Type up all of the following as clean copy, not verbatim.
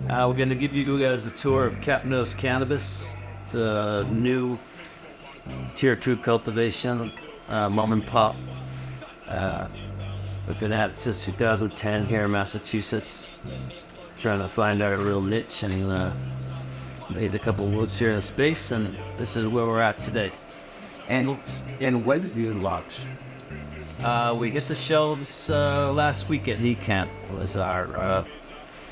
We're going to give you guys a tour of Kapnos Cannabis. It's a new tier 2 cultivation, mom and pop. We've been at it since 2010 here in Massachusetts, trying to find our real niche, and made a couple of moves here in the space, and this is where we're at today. And when did you launch? We hit the shelves last week at NECANT was our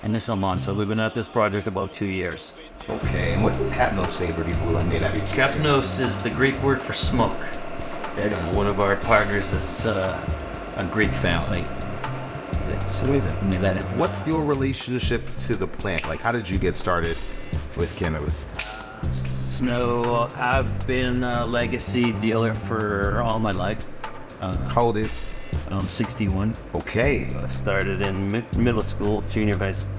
initial launch, so we've been at this project about 2 years. Okay, and what Kapnos flavor do you believe I made that? Kapnos is the Greek word for smoke. And one of our partners is a Greek family. It's amazing. That What's your relationship to the plant? Like, how did you get started with cannabis? So I've been a legacy dealer for all my life. How old is? I'm 61. Okay. I started in middle school, junior high school.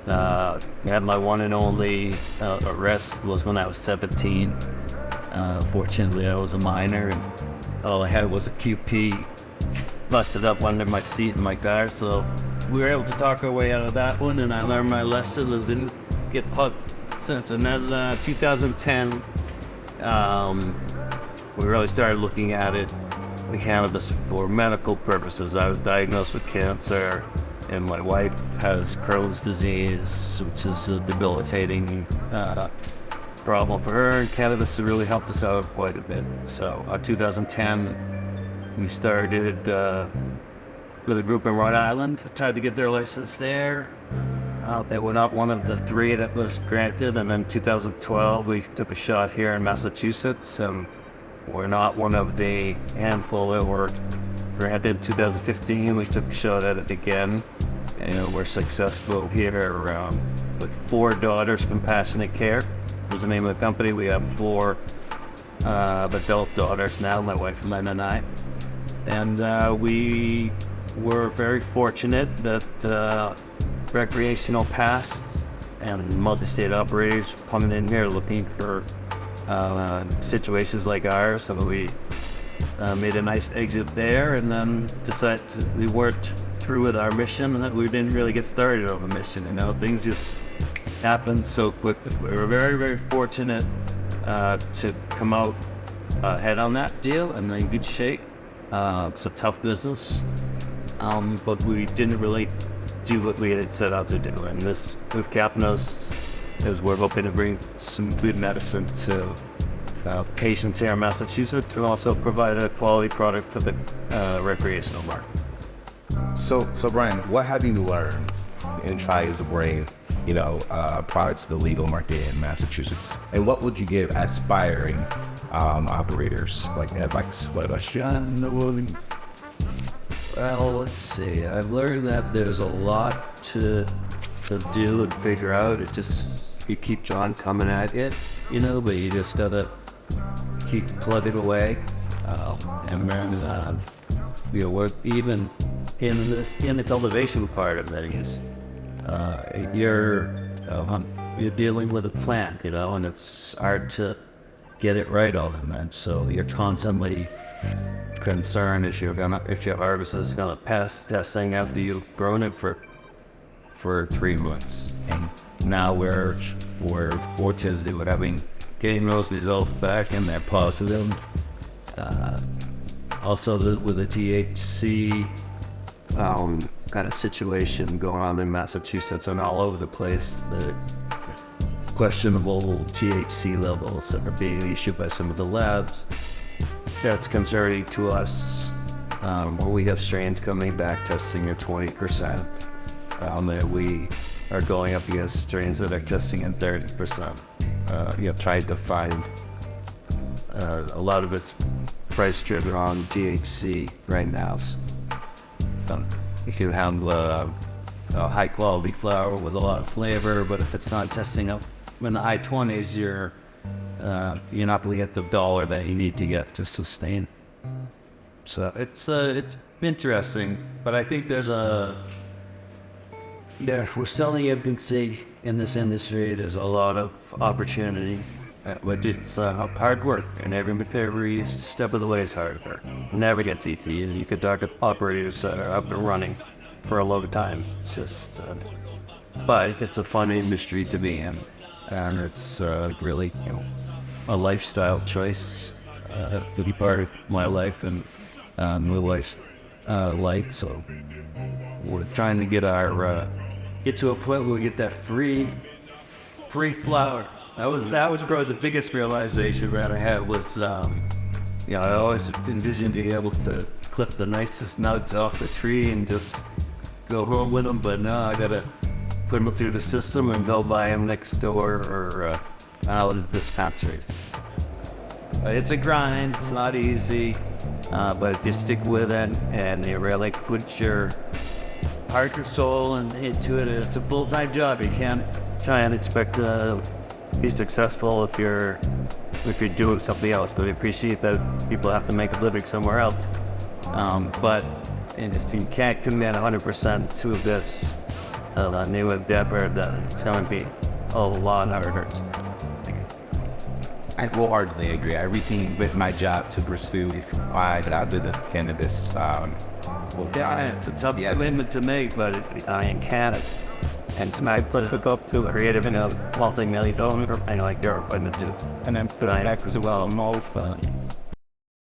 I had my one and only arrest was when I was 17. Fortunately, I was a minor, and all I had was a QP busted up under my seat in my car. So we were able to talk our way out of that one, and I learned my lesson and didn't get hooked since. And then 2010, we really started looking at it, the cannabis, for medical purposes. I was diagnosed with cancer, and my wife has Crohn's disease, which is a debilitating problem for her, and cannabis really helped us out quite a bit. So 2010, we started with a group in Rhode Island, tried to get their license there. They were not one of the 3 that was granted, and then 2012 we took a shot here in Massachusetts. We're not one of the handful that were granted. 2015 we took a shot at it again, and we're successful here with 4 Daughters Compassionate Care was the name of the company. We have 4 adult daughters now, my wife Lynn and I. And we were very fortunate that recreational passed, and multi-state operators coming in here looking for situations like ours. So we made a nice exit there, and then decided we weren't through with our mission, and that we didn't really get started on the mission. Things just happened so quick. We were very, very fortunate to come out ahead on that deal and in good shape. It's a tough business, but we didn't really do what we had set out to do. And this with Kapnos is we're hoping to bring some good medicine to patients here in Massachusetts, and also provide a quality product for the recreational market. So Brian, what have you learned in trying to bring, products to the legal market in Massachusetts? And what would you give aspiring operators like advice? Well, let's see. I've learned that there's a lot to do and figure out. You keep on coming at it, but you just gotta keep plugging away. We're even in the cultivation part of things. You're dealing with a plant, and it's hard to get it right all the time. So you're constantly concerned if your harvest is gonna pass testing after you've grown it for 3 months. And now we're fortunate to getting those results back, and they're positive. Also with the THC kind of situation going on in Massachusetts and all over the place, the questionable THC levels that are being issued by some of the labs, that's concerning to us. Where we have strains coming back testing at 20%, that we are going up against strains that are testing at 30%. Tried to find a lot of it's price driven on THC right now. So, you can have a high quality flower with a lot of flavor, but if it's not testing up in the high 20s, you're not going to get the dollar that you need to get to sustain. So it's interesting, but I think we're selling infancy in this industry. There's a lot of opportunity, but it's hard work, and every step of the way is hard work. It never gets easy. You could talk to operators that are up and running for a long time. It's just but it's a fun industry to be in, and it's really, a lifestyle choice to be part of my life and my wife's life. So we're trying to get to a point where we get that free flower. That was probably the biggest realization that I had was, I always envisioned being able to clip the nicest nuts off the tree and just go home with them, but now I gotta put them through the system and go buy them next door or out of dispensaries. It's a grind, it's not easy, but if you stick with it and you really put your heart and soul into it, it's a full-time job. You can't try and expect to be successful if you're doing something else. But I appreciate that people have to make a living somewhere else. But you can't commit 100% to this new endeavor. That it's going to be a lot harder. I wholeheartedly agree. Everything with my job to pursue why I did this cannabis. It's a tough commitment to make, but I can't. And tonight, let's hook up to a creative and a multi-million dollar, and like your equipment too. And then put on as well,